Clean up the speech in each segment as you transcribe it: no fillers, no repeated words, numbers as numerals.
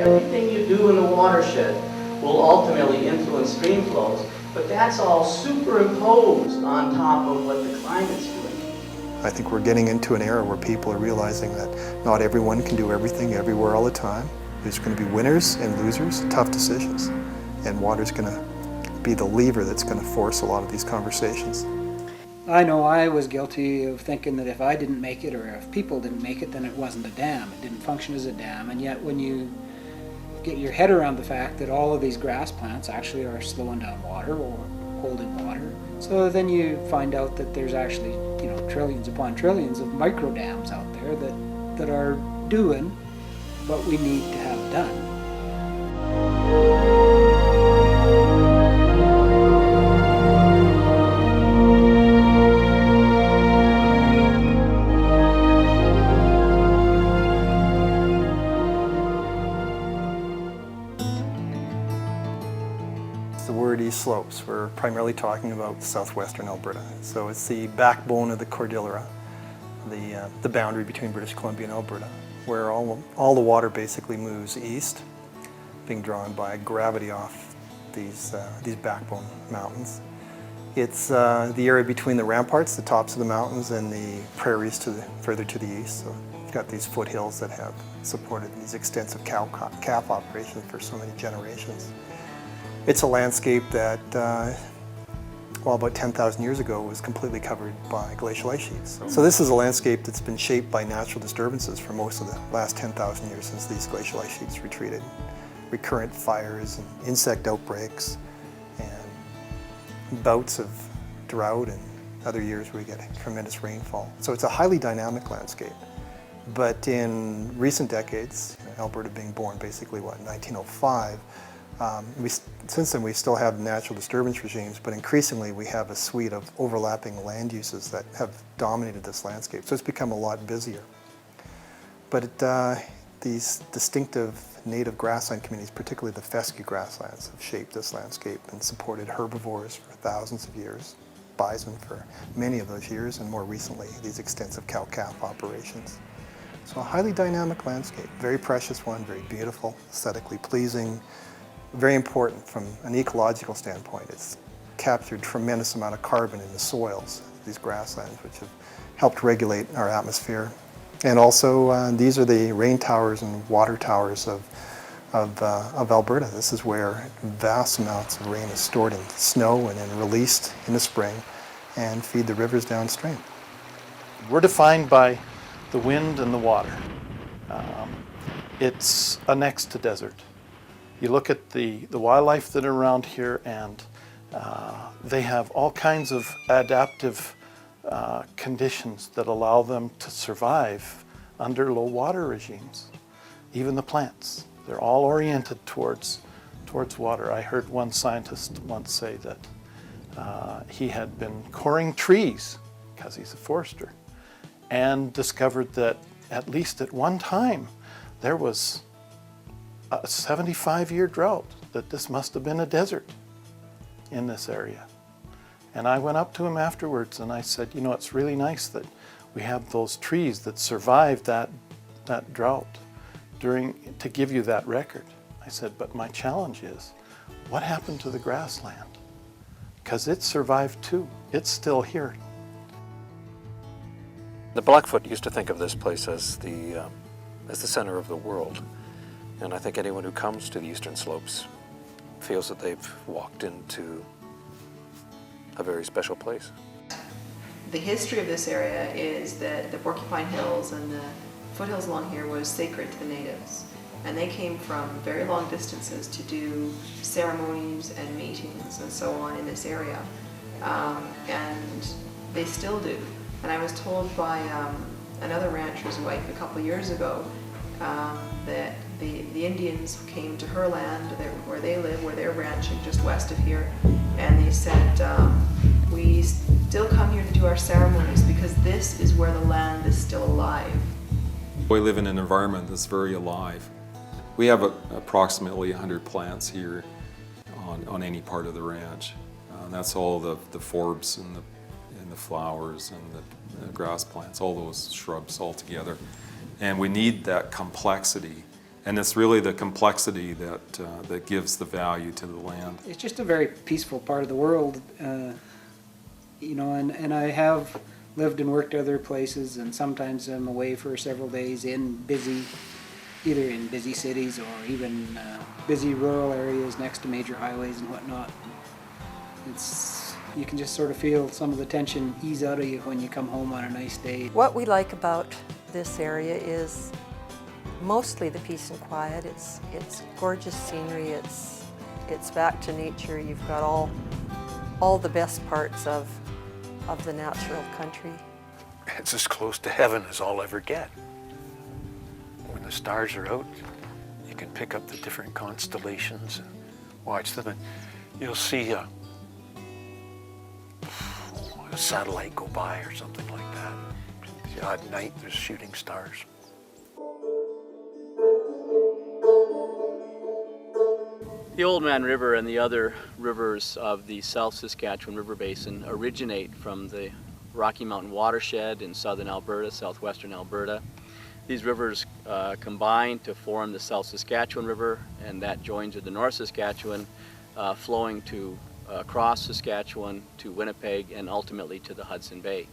Everything you do in the watershed will ultimately influence stream flows, but that's all superimposed on top of what the climate's doing. I think we're getting into an era where people are realizing that not everyone can do everything everywhere all the time. There's going to be winners and losers, tough decisions, and water's going to be the lever that's going to force a lot of these conversations. I know I was guilty of thinking that if I didn't make it, or if people didn't make it, then it wasn't a dam. It didn't function as a dam. And yet when you get your head around the fact that all of these grass plants actually are slowing down water or holding water, so then you find out that there's actually, trillions upon trillions of micro dams out there that are doing what we need to have done. The word East Slopes, we're primarily talking about southwestern Alberta. So it's the backbone of the Cordillera, the boundary between British Columbia and Alberta, where all the water basically moves east, being drawn by gravity off these backbone mountains. It's the area between the ramparts, the tops of the mountains, and the prairies further to the east. So you've got these foothills that have supported these extensive calf operations for so many generations. It's a landscape that, about 10,000 years ago, was completely covered by glacial ice sheets. So this is a landscape that's been shaped by natural disturbances for most of the last 10,000 years since these glacial ice sheets retreated. Recurrent fires and insect outbreaks and bouts of drought and other years where we get tremendous rainfall. So it's a highly dynamic landscape. But in recent decades, Alberta being born basically, in 1905, since then we still have natural disturbance regimes, but increasingly we have a suite of overlapping land uses that have dominated this landscape. So it's become a lot busier. But these distinctive native grassland communities, particularly the fescue grasslands, have shaped this landscape and supported herbivores for thousands of years, bison for many of those years, and more recently these extensive cow-calf operations. So a highly dynamic landscape, very precious one, very beautiful, aesthetically pleasing, very important from an ecological standpoint. It's captured tremendous amount of carbon in the soils, these grasslands, which have helped regulate our atmosphere. And also, these are the rain towers and water towers of Alberta. This is where vast amounts of rain is stored in snow and then released in the spring and feed the rivers downstream. We're defined by the wind and the water. It's annexed to desert. You look at the wildlife that are around here, and they have all kinds of adaptive conditions that allow them to survive under low water regimes. Even the plants, they're all oriented towards water. I heard one scientist once say that he had been coring trees, because he's a forester, and discovered that at least at one time there was a 75-year drought, that this must have been a desert in this area. And I went up to him afterwards and I said, it's really nice that we have those trees that survived that drought to give you that record. I said, but my challenge is, what happened to the grassland? Because it survived too. It's still here. The Blackfoot used to think of this place as the center of the world. And I think anyone who comes to the Eastern Slopes feels that they've walked into a very special place. The history of this area is that the Porcupine Hills and the foothills along here was sacred to the natives. And they came from very long distances to do ceremonies and meetings and so on in this area. And they still do. And I was told by another rancher's wife a couple years ago that the Indians came to her land where they live, where they're ranching just west of here, and they said, we still come here to do our ceremonies because this is where the land is still alive. We live in an environment that's very alive. We have approximately 100 plants here on any part of the ranch. And that's all the forbs and the flowers and the grass plants, all those shrubs all together. And we need that complexity. And it's really the complexity that gives the value to the land. It's just a very peaceful part of the world, you know, and I have lived and worked other places, and sometimes I'm away for several days either in busy cities or even busy rural areas next to major highways and whatnot. You can just sort of feel some of the tension ease out of you when you come home on a nice day. What we like about this area is mostly the peace and quiet. It's gorgeous scenery. It's back to nature. You've got all the best parts of the natural country. It's as close to heaven as I'll ever get. When the stars are out, you can pick up the different constellations and watch them, and you'll see a satellite go by or something like that. At night, there's shooting stars. The Old Man River and the other rivers of the South Saskatchewan River Basin originate from the Rocky Mountain watershed in southern Alberta, southwestern Alberta. These rivers combine to form the South Saskatchewan River, and that joins with the North Saskatchewan, flowing across Saskatchewan to Winnipeg and ultimately to the Hudson Bay.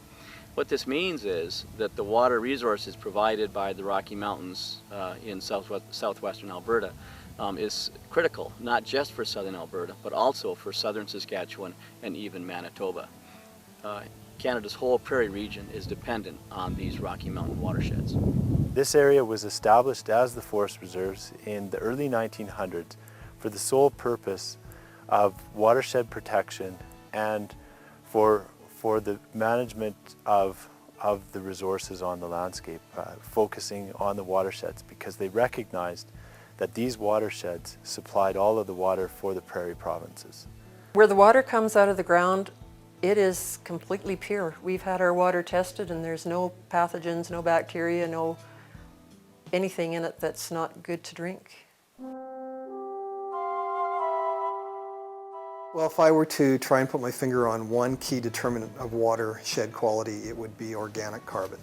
What this means is that the water resources provided by the Rocky Mountains in southwestern Alberta is critical, not just for southern Alberta, but also for southern Saskatchewan and even Manitoba. Canada's whole prairie region is dependent on these Rocky Mountain watersheds. This area was established as the forest reserves in the early 1900s for the sole purpose of watershed protection and for the management of the resources on the landscape, focusing on the watersheds, because they recognized that these watersheds supplied all of the water for the prairie provinces. Where the water comes out of the ground, it is completely pure. We've had our water tested and there's no pathogens, no bacteria, no anything in it that's not good to drink. Well, if I were to try and put my finger on one key determinant of watershed quality, it would be organic carbon.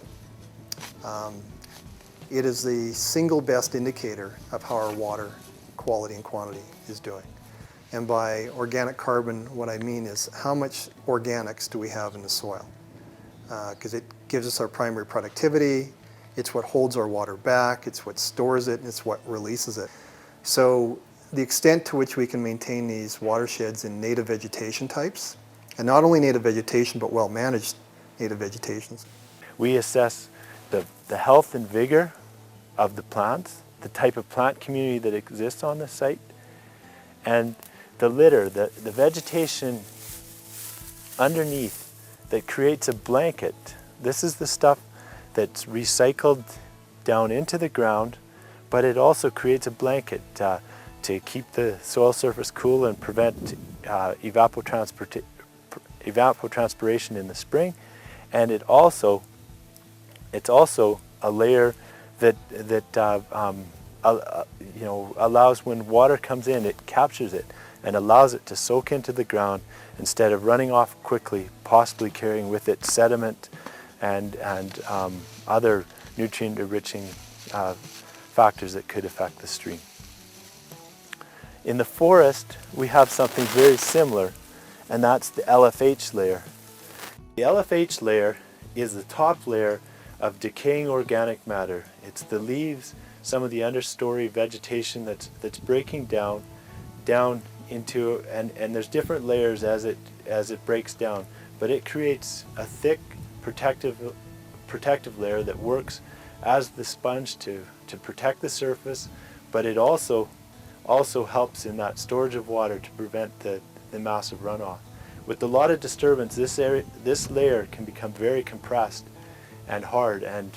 It is the single best indicator of how our water quality and quantity is doing. And by organic carbon, what I mean is how much organics do we have in the soil? Because it gives us our primary productivity, it's what holds our water back, it's what stores it, and it's what releases it. So the extent to which we can maintain these watersheds in native vegetation types, and not only native vegetation, but well-managed native vegetations. We assess the health and vigor of the plants, the type of plant community that exists on the site, and the litter, the vegetation underneath that creates a blanket. This is the stuff that's recycled down into the ground, but it also creates a blanket to keep the soil surface cool and prevent evapotranspiration in the spring. And it's also a layer that allows, when water comes in, it captures it and allows it to soak into the ground instead of running off quickly, possibly carrying with it sediment and other nutrient-enriching factors that could affect the stream. In the forest, we have something very similar, and that's the LFH layer. The LFH layer is the top layer of decaying organic matter. It's the leaves, some of the understory vegetation that's breaking down into, and there's different layers as it breaks down, but it creates a thick protective layer that works as the sponge to protect the surface, but it also helps in that storage of water to prevent the massive runoff. With a lot of disturbance, this layer can become very compressed and hard, and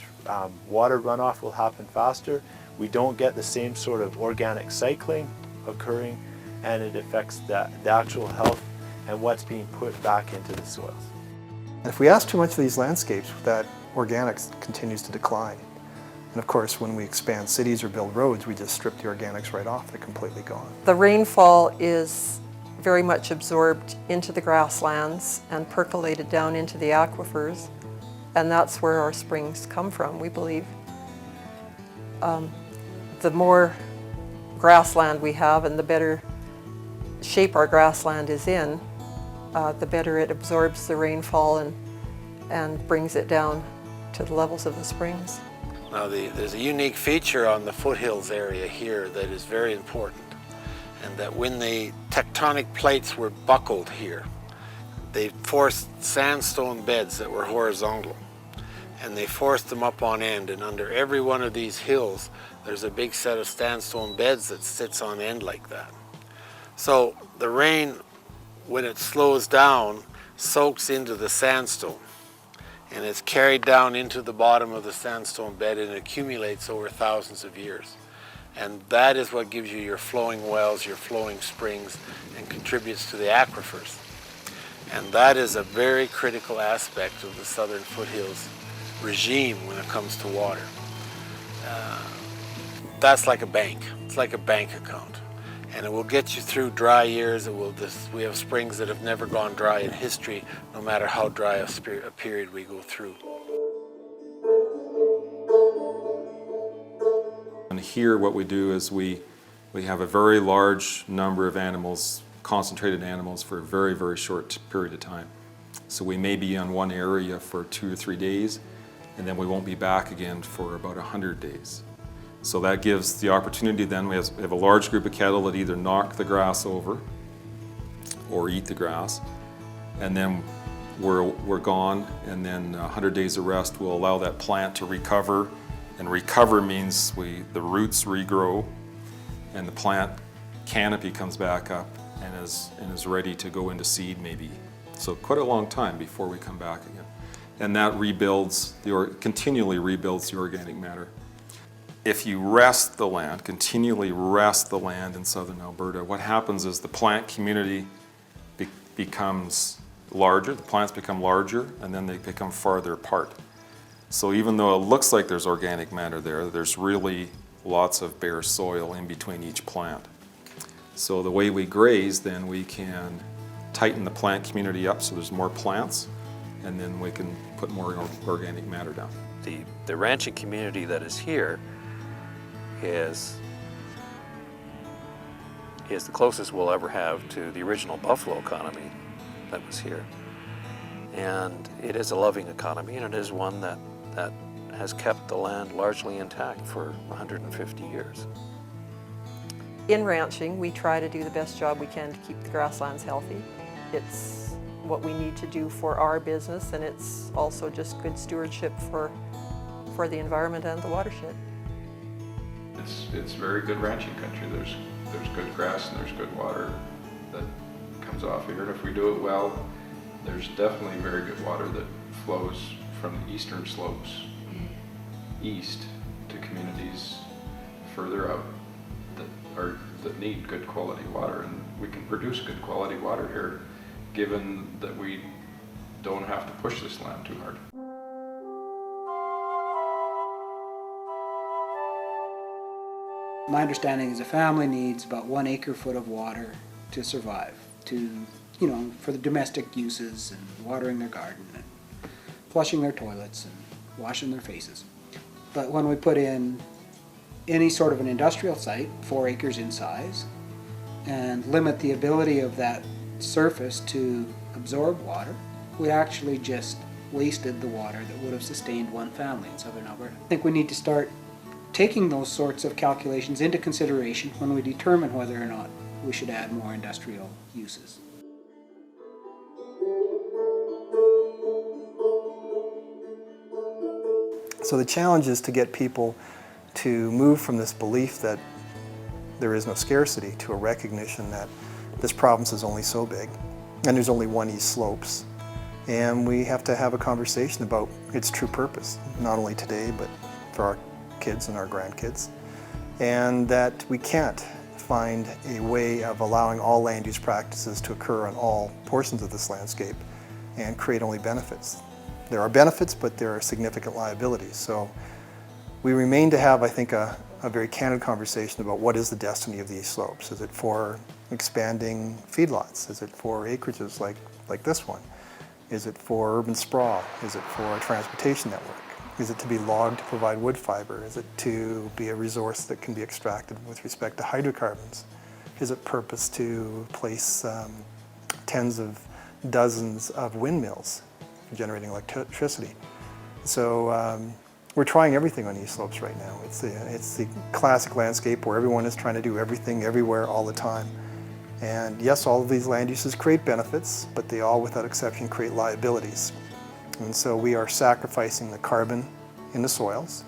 water runoff will happen faster. We don't get the same sort of organic cycling occurring, and it affects the actual health and what's being put back into the soils. And if we ask too much of these landscapes, that organics continues to decline. And of course, when we expand cities or build roads, we just strip the organics right off. They're completely gone. The rainfall is very much absorbed into the grasslands and percolated down into the aquifers, and that's where our springs come from, we believe. The more grassland we have and the better shape our grassland is in, the better it absorbs the rainfall and brings it down to the levels of the springs. Now there's a unique feature on the foothills area here that is very important, and that when the tectonic plates were buckled here, they forced sandstone beds that were horizontal, and they forced them up on end, and under every one of these hills there's a big set of sandstone beds that sits on end like that. So the rain, when it slows down, soaks into the sandstone, and it's carried down into the bottom of the sandstone bed and accumulates over thousands of years. And that is what gives you your flowing wells, your flowing springs, and contributes to the aquifers. And that is a very critical aspect of the southern foothills regime when it comes to water. That's like a bank. It's like a bank account. And it will get you through dry years. We have springs that have never gone dry in history, no matter how dry a period we go through. And here what we do is we have a very large number of animals, concentrated animals, for a very, very short period of time. So we may be on one area for 2 or 3 days, and then we won't be back again for about 100 days. So that gives the opportunity then, we have a large group of cattle that either knock the grass over or eat the grass, and then we're gone, and then 100 days of rest will allow that plant to recover, and recover means the roots regrow, and the plant canopy comes back up and is ready to go into seed maybe. So quite a long time before we come back again. And that continually rebuilds the organic matter. If you rest the land, continually rest the land in southern Alberta, what happens is the plant community becomes larger, the plants become larger, and then they become farther apart. So even though it looks like there's organic matter there's really lots of bare soil in between each plant. So the way we graze, then we can tighten the plant community up so there's more plants, and then we can put more organic matter down. The ranching community that is here is the closest we'll ever have to the original buffalo economy that was here. And it is a loving economy, and it is one that has kept the land largely intact for 150 years. In ranching, we try to do the best job we can to keep the grasslands healthy. It's what we need to do for our business, and it's also just good stewardship for the environment and the watershed. It's very good ranching country. There's good grass and there's good water that comes off here, and if we do it well, there's definitely very good water that flows from the eastern slopes east to communities further out that need good quality water, and we can produce good quality water here given that we don't have to push this land too hard. My understanding is a family needs about 1 acre-foot of water to survive, for the domestic uses and watering their garden and flushing their toilets and washing their faces. But when we put in any sort of an industrial site, 4 acres in size, and limit the ability of that surface to absorb water, we actually just wasted the water that would have sustained one family in southern Alberta. I think we need to start taking those sorts of calculations into consideration when we determine whether or not we should add more industrial uses. So the challenge is to get people to move from this belief that there is no scarcity to a recognition that this province is only so big and there's only one East Slopes. And we have to have a conversation about its true purpose, not only today, but for our kids and our grandkids. And that we can't find a way of allowing all land use practices to occur on all portions of this landscape and create only benefits. There are benefits, but there are significant liabilities. So we remain to have, I think, a very candid conversation about what is the destiny of the East Slopes. Is it for expanding feedlots? Is it for acreages like this one? Is it for urban sprawl? Is it for a transportation network? Is it to be logged to provide wood fiber? Is it to be a resource that can be extracted with respect to hydrocarbons? Is it purpose to place tens of dozens of windmills for generating electricity? So we're trying everything on East Slopes right now. It's the classic landscape where everyone is trying to do everything everywhere all the time. And yes, all of these land uses create benefits, but they all, without exception, create liabilities. And so we are sacrificing the carbon in the soils.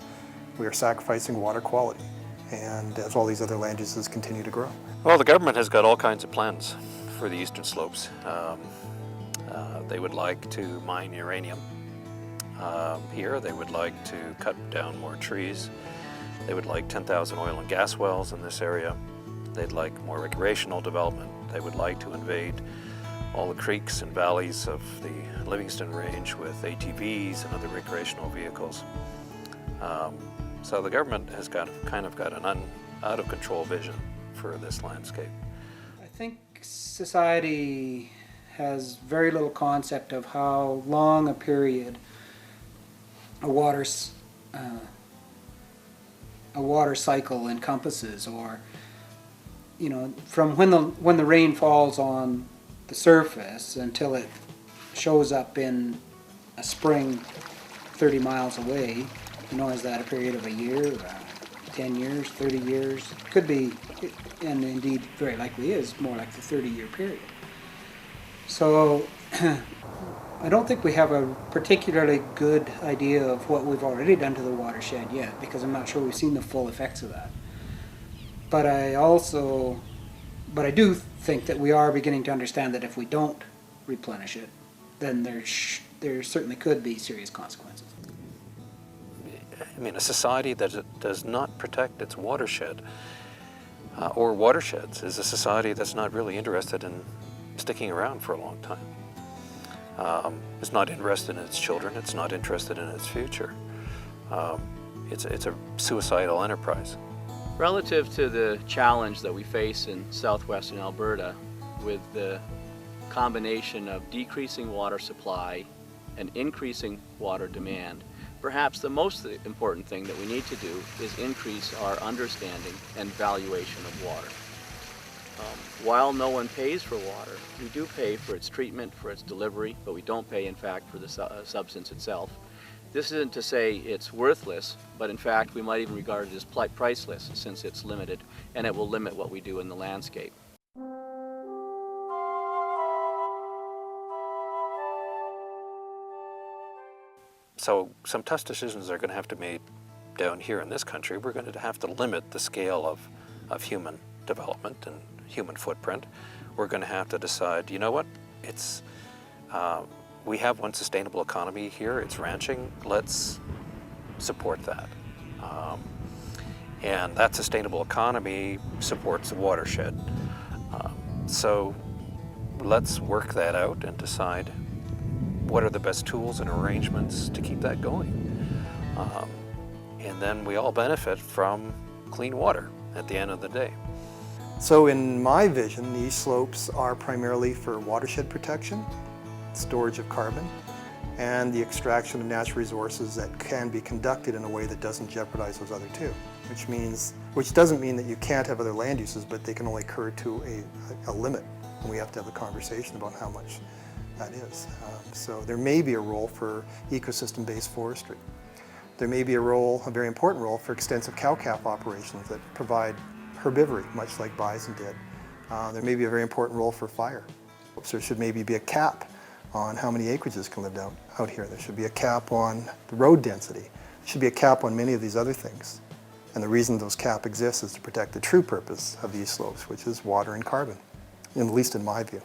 We are sacrificing water quality. And as all these other land uses continue to grow. Well, the government has got all kinds of plans for the Eastern Slopes. They would like to mine uranium here. They would like to cut down more trees. They would like 10,000 oil and gas wells in this area. They'd like more recreational development. They would like to invade all the creeks and valleys of the Livingston Range with ATVs and other recreational vehicles. So the government has kind of got an out-of-control vision for this landscape. I think society has very little concept of how long a period a water cycle encompasses, or from when the rain falls on the surface until it shows up in a spring 30 miles away. Is that a period of a year, 10 years, 30 years? Could be, and indeed very likely is, more like the 30-year period. So I don't think we have a particularly good idea of what we've already done to the watershed yet, because I'm not sure we've seen the full effects of that. But I do think that we are beginning to understand that if we don't replenish it, then there certainly could be serious consequences. I mean, a society that does not protect its watershed or watersheds is a society that's not really interested in sticking around for a long time. It's not interested in its children. It's not interested in its future. It's a suicidal enterprise. Relative to the challenge that we face in southwestern Alberta with the combination of decreasing water supply and increasing water demand, perhaps the most important thing that we need to do is increase our understanding and valuation of water. While no one pays for water, we do pay for its treatment, for its delivery, but we don't pay, in fact, for the substance itself. This isn't to say it's worthless, but in fact we might even regard it as priceless, since it's limited, and it will limit what we do in the landscape. So some tough decisions are going to have to be made down here in this country. We're going to have to limit the scale of human development and human footprint. We're going to have to decide, you know what, we have one sustainable economy here, it's ranching, let's support that. And that sustainable economy supports the watershed. So let's work that out and decide what are the best tools and arrangements to keep that going. And then we all benefit from clean water at the end of the day. So in my vision, the East Slopes are primarily for watershed protection, storage of carbon, and the extraction of natural resources that can be conducted in a way that doesn't jeopardize those other two, which doesn't mean that you can't have other land uses, but they can only occur to a limit, and we have to have a conversation about how much that is. So there may be a role for ecosystem-based forestry. There may be a very important role for extensive cow-calf operations that provide herbivory, much like bison did. There may be a very important role for fire. There should maybe be a cap on how many acreages can live out here. There should be a cap on the road density. There should be a cap on many of these other things. And the reason those cap exists is to protect the true purpose of the East Slopes, which is water and carbon, at least in my view.